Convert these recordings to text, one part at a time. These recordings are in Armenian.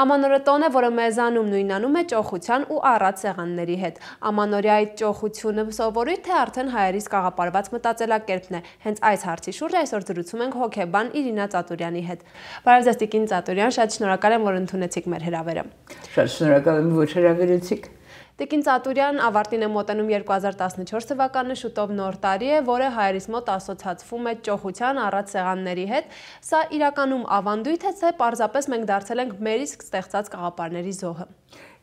Ամանորը տոն է, որը մեզանում նույնանում է ճոխության ու առատ սեղանների հետ։ Ամանորյա այդ ճոխությունը սովորույթ թե արդեն հայերից կաղապարված մտածելակերպն է։ Հենց այս հարցի շուրջ այսօր զրուցում ենք հոգեբան Իրինա Ծատուրյանի հետ։ Բարև ձեզ Տիկին Ծատուրյան, շատ շնորհակալ եմ, որ ընդունեցիք մեր հրավերը։ Շատ շնորհակալ եմ, որ հրավիրեցիք։ Տիկին Ծատուրյան ավարտին է մոտենում 2014 թվականը, շուտով նոր տարի է, որը հայերիս մոտ ասոցացվում է ճոխության առատ սեղանների հետ։ Սա իրականում ավանդույթ է, թե պարզապես մենք դարձել ենք մեր իսկ ստեղծած կաղապարների զոհը։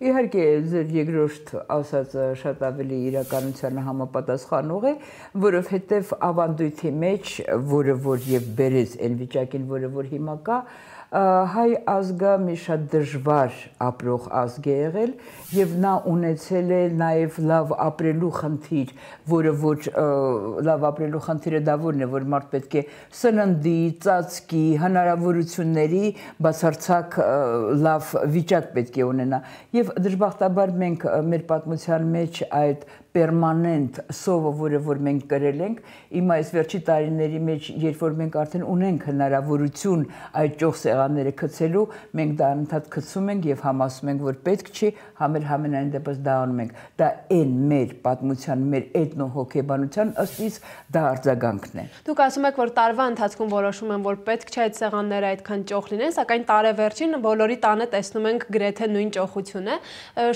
Իհարկե, ձեր երկրորդ ասածը շատ ավելի իրականությանը համապատասխանող է, որովհետև ավանդույթի մեջ, որը որ եւ բերեց այն վիճակին, որը որ հիմա կա, հայ ազգը մի շատ դժվար ապրող ազգ է եղել եւ նա ունեցել է նաեւ լավ ապրելու խնդիր, որը որ լավ ապրելու խնդիրը դա որն է, որ մարդ պետք է սննդի, ծածկի, հնարավորությունների բացարձակ լավ վիճակ պետք է ունենա եւ դժբախտաբար մենք մեր պատմության մեջ այդ պերմանենտ սովը, որը որ մենք կրել ենք, հիմա այս վերջի տարիների մեջ, երբ որ մենք արդեն ունենք հնարավորություն այդ ճոխ սեղանները գցելու, մենք դա անընդհատ գցում ենք եւ համասում ենք, որ պետք չի, համել համենայն դեպս դա անում ենք։ Դա այն մեր պատմության, մեր էթնոհոգեբանության ըստ իս դա արձագանքն է։ Դուք ասում եք, որ տարվա ընթացքում որոշում են, որ պետք չէ այդ սեղանները այդքան ճոխ լինեն, սակայն տարեվերջին բոլորի տանը տեսնում ենք գրեթե նույն ճոխություն է։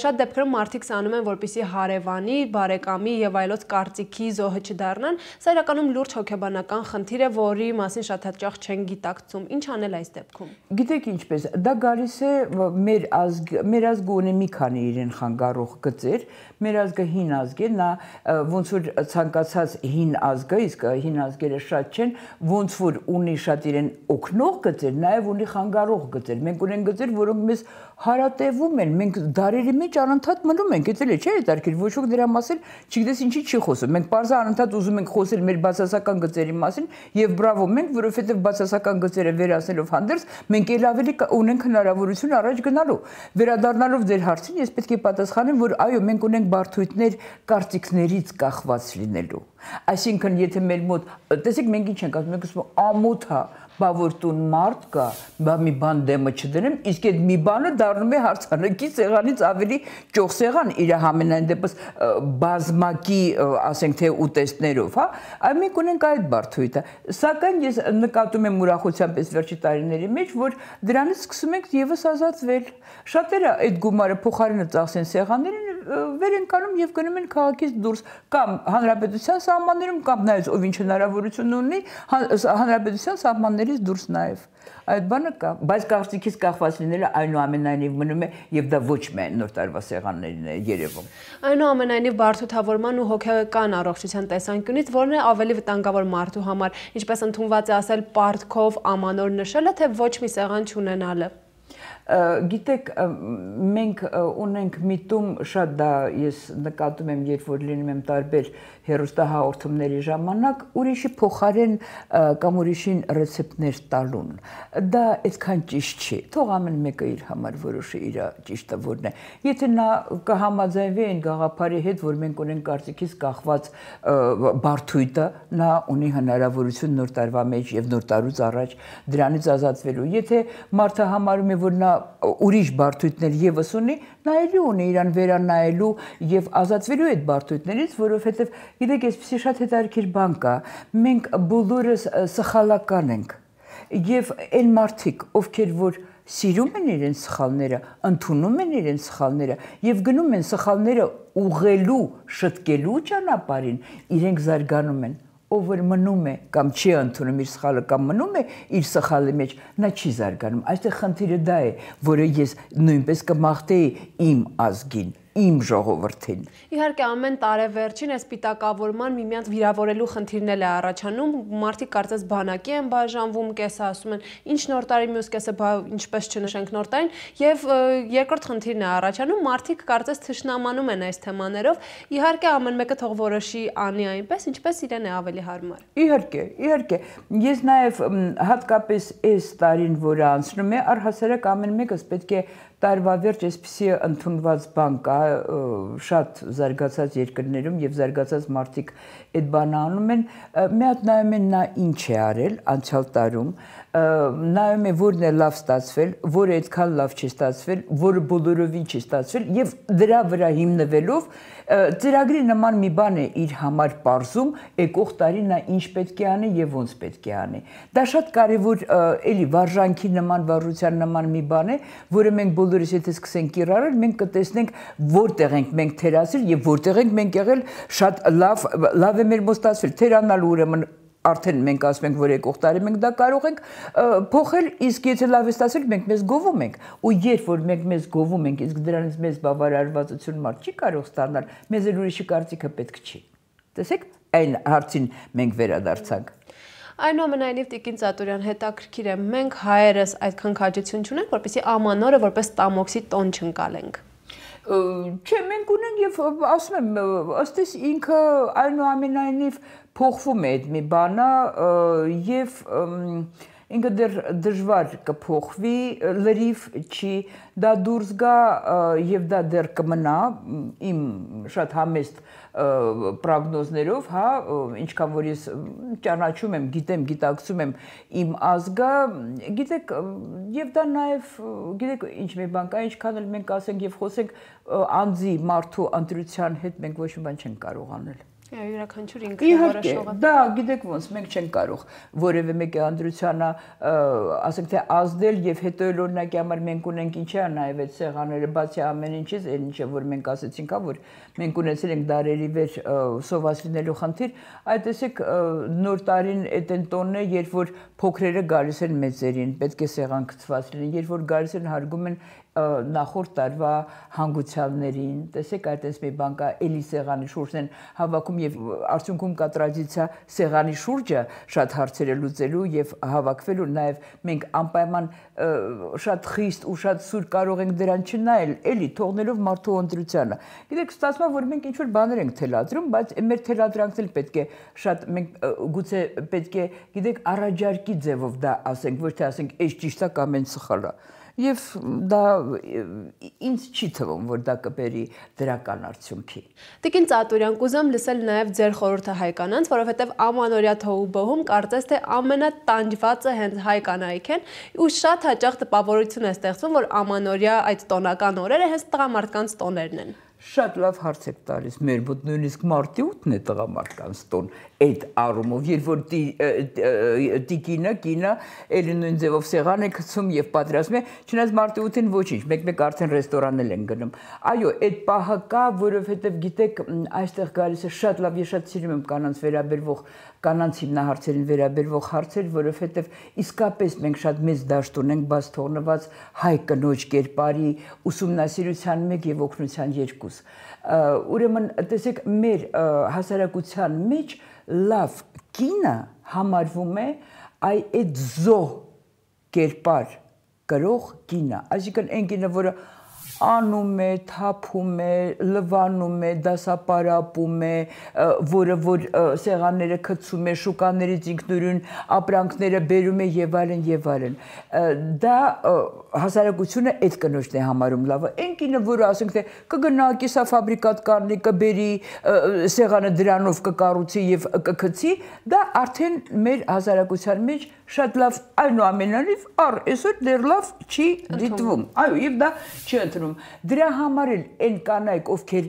Շատ դեպքերում մարդիկ սանում են, որպեսզի հարևանի, բարեկամի եւ այլոց կարծիքի զոհը չդառնան, սա իրականում լուրջ հոգեբանական խնդիր է, որի մասին շատ հաճախ չեն գիտակցում։ Ինչ անել այս դեպքում։ Գիտեք ինչպես, դա գալիս է մեր ազգը ունի մի քանի իրեն խանգարող գծեր, մեր ազգը հին ազգ է, նա ոնց որ ցանկացած հին ազգը, իսկ հին ազգերը շատ չեն, ոնց որ ունի շատ իրեն օգնող գծեր, նաեւ ունի խանգարող գծեր։ Մենք ունենք գծեր, որոնք մեզ հարատևում են, մենք դարերի մեջ անընդհատ մնում ենք, էդ էլ է, չէ՞, հետաքրքիր, ոչ ոք դրա մասին չգիտես ինչի չի խոսում։ Մենք բարձր անընդհատ ուզում ենք խոսել մեր բացասական գծերի մասին եւ բրավո մենք, որովհետեւ բացասական գծերը վերացնելով հանդերձ մենք ել ավելի ունենք հնարավորություն առաջ գնալու։ Վերադառնալով ձեր հարցին, ես պետք է պատասխանեմ, որ այո, մենք ունենք բարդույթներ կարծիքներից կախված լինելու։ Այսինքն, եթե մեր մոտ, տեսեք, մենք ինչ ենք ասում, մենք ասում ենք ամոթ է, բա որ տուն մարդ կա, բա մի բան դեմը չդնեմ, իսկ այդ մի բանը դառնում է հարցանակի սեղանից ավելի ճոխ սեղան իր համենայն դեպս բազմակի, ասենք թե ուտեստներով, հա, այ մենք ունենք այդ բարդույթը, սակայն ես նկատում եմ ուրախությամբ այս վերջի տարիների մեջ, որ դրանից սկսում ենք եւս ազատվել։ Շատերը այդ գումարը փոխարինը ծախսեն սեղաններին, վեր են կանում եւ գնում են քաղաքից դուրս կամ հանրապետության սահմաններում կամ նայած ով ինչ հնարավորություն ունի հանրապետության սահմաններից դուրս նաեւ այդ բանը կա, բայց կարծիքից կախված լինելը այնուամենայնիվ մնում է եւ դա ոչ միայն նոր տարվա սեղաններին է երևում։ Այնուամենայնիվ բարդությունավորման ու հոգեկան առողջության տեսանկյունից որն է ավելի վտանգավոր մարդու համար, ինչպես ընդունված է ասել պարտքով ամանոր նշելը, թե ոչ մի սեղան չունենալը։ Գիտեք, մենք ունենք միտում շատ դա ես նկատում եմ, երբ որ լինում եմ տարբեր հեռուստահաղորդումների ժամանակ, ուրիշի փոխարեն կամ ուրիշին ռեցեպտներ տալուն։ Դա այդքան ճիշտ չի։ Թող ամեն մեկը իր համար որոշի իր ճիշտը որն է։ Եթե նա կհամաձայնվի այն գաղափարի հետ, որ մենք ունենք կարծիքից կախված բարդույթը, նա ունի հնարավորություն նոր տարվա մեջ եւ նոր տարուց առաջ դրանից ազատվելու։ Եթե մարդը համարում է, որ նա ուրիշ բարդույթներ եւս ունի, նա էլի ունի իրան վերանայելու եւ ազատվելու այդ բարդույթներից, որովհետեւ գիտեք, այսպեսի շատ հետաքրքիր բան կա։ Մենք բոլորս սխալական ենք եւ այն մարդիկ, ովքեր որ սիրում են իրենց սխալները, ընդունում են իրենց սխալները եւ գնում են սխալները ուղղելու, շտկելու ճանապարհին, իրենք զարգանում են։ Ով որ մնում է կամ չի ընդունում իր սխալը կամ մնում է իր սխալի մեջ, նա չի զարգանում։ Այստեղ խնդիրը դա է, որը ես նույնպես կմաղթեի իմ ազգին, իմ ժողովրդին։ Իհարկե ամեն տարեվերջին այս պիտակավորման միմյանց վիրավորելու խնդիրն էլ է առաջանում, մարդիկ կարծես բանակի են բաժանվում, կեսը ասում են ինչ նոր տարի, մյուս կեսը ինչպես չնշենք նոր տարին, եւ երկրորդ խնդիրն է առաջանում, մարդիկ կարծես թշնամանում են այս թեմաներով, իհարկե ամեն մեկը թող որոշի անի այնպես, ինչպես իրեն է ավելի հարմար։ Իհարկե, ես նաեւ հատկապես այս տարին, որը անցնում է, առհասարակ ամեն մեկս պետք է տարվա վերջ այսպիսի ընդունված բան կա շատ զարգացած երկրներում եւ զարգացած մարդիկ այդ բանը անում են մի հատ նայում են նա ինչ է արել անցյալ տարում նայում է որն է լավ ստացվել որը այդքան լավ չի ստացվել որը բոլորովին չի ստացվել եւ դրա վրա հիմնվելով ծրագրի նման մի բան է իր համար պարզում եկող տարի նա ինչ պետք է անի եւ ոնց պետք է անի դա շատ կարեւոր էլի վարժանքի նման վարժության նման մի բան է որը մենք բոլորս եթե սկսենք կիրառել մենք կտեսնենք որտեղ ենք մենք թերասել եւ որտեղ ենք մենք եղել շատ լավ է մեր մոստացվել թերանալ ուրեմն արդեն մենք ասում ենք որ եկող տարի մենք դա կարող ենք փոխել իսկ եթե լավ է ստացել մենք մեզ գովում ենք ու երբ որ մենք մեզ գովում ենք իսկ դրանից մեզ բավարարվածություն մարդ չի կարող ստանալ մեզ էլ ուրիշի կարծիքը պետք չի տեսեք այն հարցին մենք վերադարձանք Այնուամենայնիվ Տիկին Ծատուրյան հետաքրքիր է մենք հայերս այդքան քաջություն չունենք որպեսզի ամանորը որպես տամոքսի տոն չընկալենք Չէ, մենք ունենք եւ ասում եմ, ըստ էս ինքը այնուամենայնիվ փոխվում է այդ մի բանը եւ ինքը դեռ դժվար կփոխվի, լրիվ չի, դա դուրս գա եւ դա դեռ կմնա իմ շատ համեստ պրոգնոզներով, հա, ինչքան որ ես ճանաչում եմ, գիտեմ, գիտակցում եմ իմ ազգը, գիտեք, եւ դա նաեւ, գիտեք, ինչ մի բան կա, ինչքան էլ մենք ասենք եւ խոսենք անձի մարդու ընտրության հետ մենք ոչ մի բան չենք կարող անել Յուրաքանչյուր ինքնավորոշողը Դա գիտեք ոնց մենք չենք կարող որևէ մեկի անդրությանը ասենք թե ազդել եւ հետո էլ օրինակի համար մենք ունենք ինչի է նաեւ այդ սեղանները բացի ամեն ինչից այն ինչը որ մենք ասեցինք հա որ մենք ունեցել ենք դարերի վեր սոված լինելու խնդիր այդ տեսեք նոր տարին այդ են տոնն է երբ որ փոքրերը գալիս են մեծերին պետք է սեղան գծված լինի երբ որ գալիս են հարգում են նախորդ տարվա հանգուցյալներին, տեսեք այդպես մի բան կա, էլի սեղանի շուրջն են հավաքում եւ արդյունքում կա տրադիցիա սեղանի շուրջը շատ հարցեր է լուծելու եւ հավաքվելու նաեւ մենք անպայման շատ խիստ ու շատ սուր կարող ենք դրան չնայել, էլի թողնելով մարդու ընտրությանը։ Գիտեք, ստացվում է որ մենք ինչ որ բաներ ենք թելադրում, բայց մեր թելադրանքն էլ պետք է շատ մենք գուցե պետք է, գիտեք, առաջարկի ձևով դա ասենք, ոչ թե ասենք, «Էս ճիշտ է կամ այն սխալ է»։ Եվ դա ինձ չի թվում, որ դա կբերի դրական արդյունքի։ Տիկին Ծատուրյան, կուզեմ լսել նաև ձեր խորհուրդը հայ կանանց, որովհետև ամանորյա թոհուբոհում կարծես թե ամենատանջվածը հենց հայ կանայք են, ու շատ հաճախ տպավորություն է ստեղծվում, որ ամանորյա այդ տոնական օրերը հենց տղամարդկանց տոներն են։ Շատ լավ հարց եք տալիս, մեր մոտ նույնիսկ մարտի 8-ն է տղամարդկանց տոն այդ առումով, երբ որ կինը էլի նույն ձևով սեղան է գցում եւ պատրաստում է, չնայած մարտի 8-ին ոչինչ, մեկ-մեկ արդեն ռեստորանել են գնում։ Այո, այդ պահը կա, որովհետեւ գիտեք, այստեղ գալիս է շատ լավ, ես շատ սիրում եմ կանանց վերաբերվող կանանց հիմնահարցերին վերաբերվող հարցեր, որովհետեւ իսկապես մենք շատ մեծ դաշտ ունենք բաց թողնված հայ կնոջ կերպարի ուսումնասիրության մեկ եւ օգնության երկուս։ Ուրեմն տեսեք մեր հասարակության մեջ լավ կինը համարվում է այդ զոհ կերպար կրող կինը, այսինքն այն կինը, որը անում է, թափում է, լվանում է, դասապարապում է, որը որ սեղանները գցում է, շուկաներից ինքնուրույն ապրանքները բերում է եւ այլն եւ այլն։ Դա հասարակությունը այդ կնոջն է համարում լավը։ Այն կինը, որը ասենք թե կգնա կիսաֆաբրիկատ կառնի, կբերի սեղանը դրանով կկառուցի եւ կգցի, դա արդեն մեր հասարակության մեջ շատ լավ այնուամենայնիվ այսօր դեռ լավ չի դիտվում։ Այո, եւ դա չի ընդունում։ Դրա համար էլ այն կանայք, ովքեր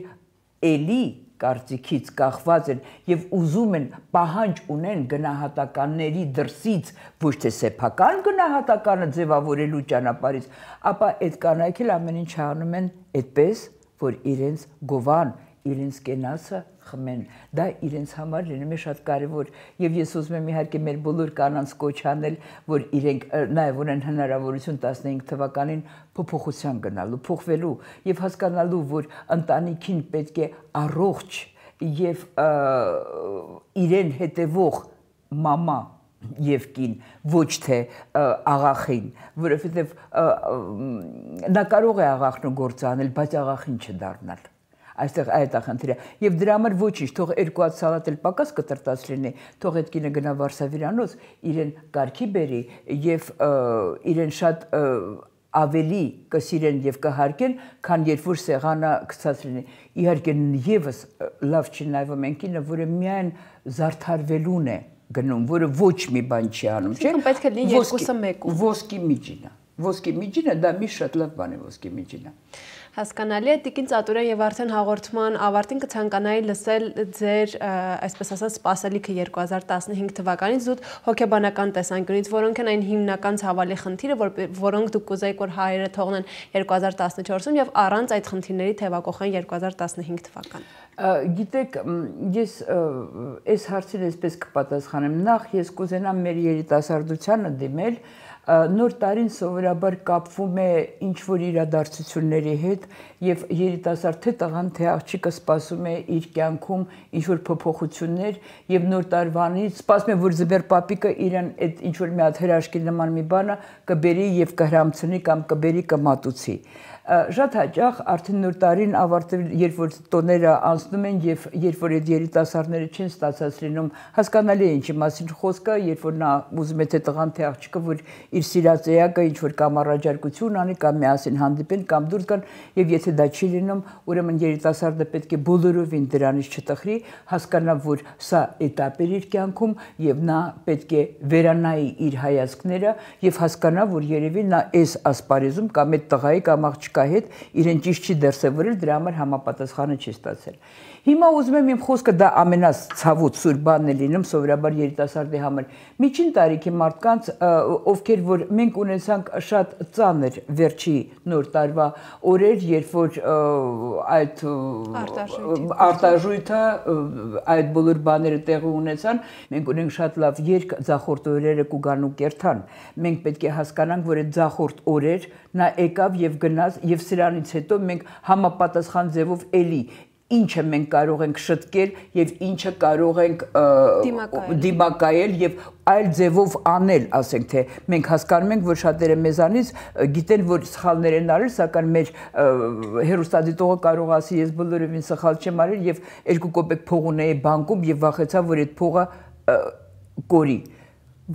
էլի կարծիքից կախված են եւ ուզում են պահանջ ունեն գնահատականների դրսից, ոչ թե սեփական գնահատականը ձևավորելու ճանապարհից, ապա այդ կանայք էլ ամեն ինչ անում են այդպես, որ իրենց գովան, իրենց կենացը խմեն, դա իրենց համար լինում է շատ կարևոր եւ ես ուզում եմ իհարկե մեր բոլոր կանանց կոչ անել, որ իրենք նաեւ ունեն հնարավորություն 15 թվականին փոփոխության գնալու, փոխվելու եւ հասկանալու, որ ընտանիքին պետք է առողջ եւ իրեն հետեւող մամա եւ կին, ոչ թե աղախին, որովհետեւ նա կարող է աղախն ու գործ անել, բայց աղախին չդառնալ։ Այստեղ այդ է խնդիրը եւ դրա համար ոչինչ թող 2 հատ սալատ էլ պակաս կտրտած լինի թող այդ կինը գնա Վարշավիրանոց իրեն կարգի բերի եւ իրեն շատ ավելի կսիրեն եւ կհարգեն, քան երբ որ սեղանը գցած լինի։ Իհարկե եւս լավ չի նայվում այնքինը, որը միայն զարդարվելուն է գնում, որը ոչ մի բան չի անում, չէ՞։ Պետք է լինի երկուսը մեկում։ Ոսկի միջինը դա մի շատ լավ բան է ոսկի միջինը։ Հասկանալի է, Տիկին Ծատուրյան, եւ արդեն հաղորդման ավարտին կցանկանայի լսել ձեր, այսպես ասած, սպասելիքը 2015 թվականից զուտ հոգեբանական տեսանկյունից, որոնք են այն հիմնական ցավալի խնդիրը, որոնք դուք կուզեիք, որ հայերը թողնեն 2014-ում եւ առանց այդ խնդիրների թեւակոխեն 2015 թվական։ Գիտեք, ես այս հարցին այսպես կպատասխանեմ, նախ ես կուզենամ մեր երիտասարդությանը դիմել, նոր տարին սովորաբար կապվում է ինչ-որ իրադարձությունների հետ եւ երիտասարդ թե տղան թե աղջիկը սպասում է իր կյանքում ինչ-որ փոփոխություններ եւ նոր տարվանից սպասում է, որ ձեր պապիկը իրան այդ ինչ-որ մի հատ հրաշքի նման մի բանը կբերի եւ կհրամցնի կամ կբերի կմատուցի։ Շատ հաճախ արդեն նոր տարին ավարտել, երբ որ տոները անցնում են եւ երբ որ այդ երիտասարդները չեն ստացած լինում, հասկանալի է ինչի մասին խոսքը, երբ որ նա ուզում է թե տղան թե աղջիկը, որ իր սիրած էակը ինչ որ կամ առաջարկություն անի կամ միասին հանդիպեն կամ դուրս գան եւ եթե դա չի լինում, ուրեմն երիտասարդը պետք է բոլորովին դրանից չտխրի, հասկանա, որ սա էտապ է իր կյանքում եւ նա պետք է վերանայի իր հայացքները եւ հասկանա, որ երևի նա այս ասպարեզում կամ այդ տղայի կամ աղջիկի հետ իրեն ճիշտ չի դրսևորել, դրա համար համապատասխանը չի ստացել։ Հիմա ուզում եմ իմ խոսքը դա ամենացավոտ սուր բանն է լինում սովորաբար երիտասարդի համար։ Միջին տարիքի մարդկանց, ովքեր որ մենք ունեցանք շատ ծանր վերջի նոր տարվա օրեր, երբ որ այդ արտաժույթը, այդ բոլոր բաները տեղի ունեցան, մենք ունենք շատ լավ երկ ձախորդ օրերը կուգան ու կերթան։ Մենք պետք է հասկանանք, որ այդ ձախորդ օրեր նա եկավ եւ գնաց եւ սրանից հետո մենք համապատասխան ձևով էլի ինչը մենք կարող ենք շտկել եւ ինչը կարող ենք դիմակայել եւ այլ ձևով անել, ասենք թե մենք հասկանում ենք, որ շատերը մեզանից գիտեն, որ սխալներ են արել, սակայն մեր հերոստատիտողը կարող ասի ես բոլորովին սխալ չեմ արել եւ 2 կոպեկ փող ունեի բանկում եւ վախեցա, որ այդ փողը կորի։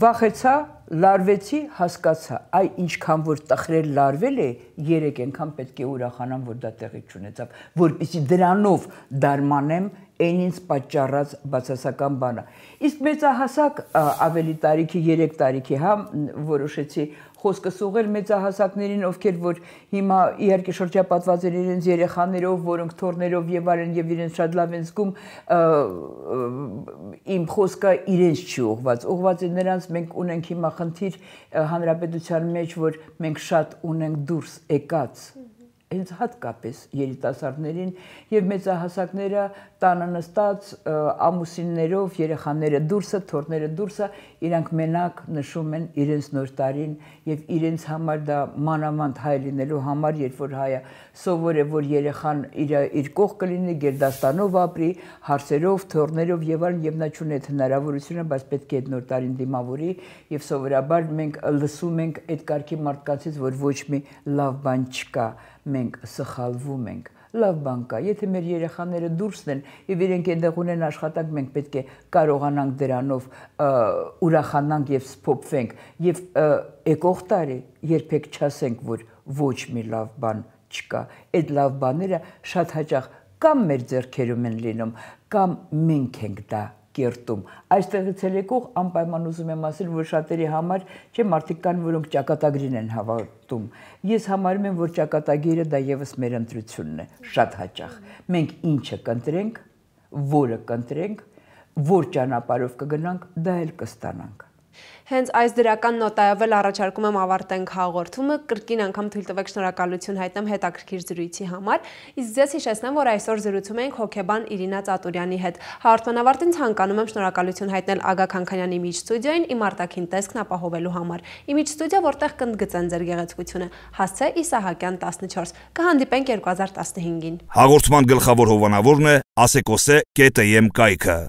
Վախեցա, լարվեցի, հասկացա, այ ինչքան որ տխրել լարվել է, 3 անգամ պետք է ուրախանամ, որ դա տեղի չունեցավ, որպեսզի դրանով դարմանեմ այն ինձ պատճառած բացասական բանը։ Իսկ մեծահասակ ավելի տարիքի 3 տարիքի որոշեցի խոսքս ուղղել մեծահասակներին, ովքեր որ հիմա իհարկե շրջապատված են իրենց երեխաներով, որոնք թորներով եւ այլն եւ իրենց շատ լավ են զգում, իմ խոսքը իրենց չի ուղղված է նրանց, մենք ունենք հիմա խնդիր հանրապետության մեջ, որ մենք շատ ունենք դուրս եկած հենց հատկապես երիտասարդներին եւ մեծահասակները տանը նստած ամուսիններով երեխաները դուրսը, թորները դուրսը, իրանք մենակ նշում են իրենց նոր տարին եւ իրենց համար դա մանավանդ հայ լինելու համար, երբ որ հայը սովոր է, որ երեխան իր կողք կլինի, գերդաստանով ապրի, հարցերով, թորներով եւ այլն, եւ նա չունի այդ հնարավորությունը, բայց պետք է այդ նոր տարին դիմավորի եւ սովորաբար մենք լսում ենք այդ կարգի մարդկանցից, որ ոչ մի լավ բան չկա, մենք սխալվում ենք, լավ բան կա, եթե մեր երեխաները դուրսն են եւ իրենք այնտեղ ունեն աշխատանք, մենք պետք է կարողանանք դրանով ուրախանանք եւ սփոփվենք եւ եկող տարի երբեք չասենք, որ ոչ մի լավ բան չկա, այդ լավ բաները շատ հաճախ կամ մեր ձեռքերում են լինում, կամ մենք ենք դա կերտում։ Այստեղից էլ եկող անպայման ուզում եմ ասել, որ շատերի համար չէ մարդիկ կան, որոնք ճակատագրին են հավատում։ Ես համարում եմ, որ ճակատագիրը դա եւս մեր ընտրությունն է, շատ հաճախ։ Մենք ինչը կընտրենք, որը կընտրենք, որ ճանապարհով կգնանք, դա էլ կստանանք։ Հենց այս դրական նոտայով էլ առաջարկում եմ ավարտենք հաղորդումը, կրկին անգամ թույլ տվեք շնորհակալություն հայտնեմ հետաքրքիր զրույցի համար, իսկ ձեզ հիշեցնեմ, որ այսօր զրուցում ենք հոգեբան Իրինա Ծատուրյանի հետ։ Հաղորդման ավարտին ցանկանում եմ շնորհակալություն հայտնել Ագա Քանքանյանի Image Studio-ին իմ արտաքին տեսքն ապահովելու համար։ Image Studio, որտեղ կընդգծեն ձեր գեղեցկությունը։ Հասցե Իսահակյան 14։ Կհանդիպենք 2015-ին։ Հաղորդման գլխավոր հովանավորն է Ասեկոսե.am կայքը։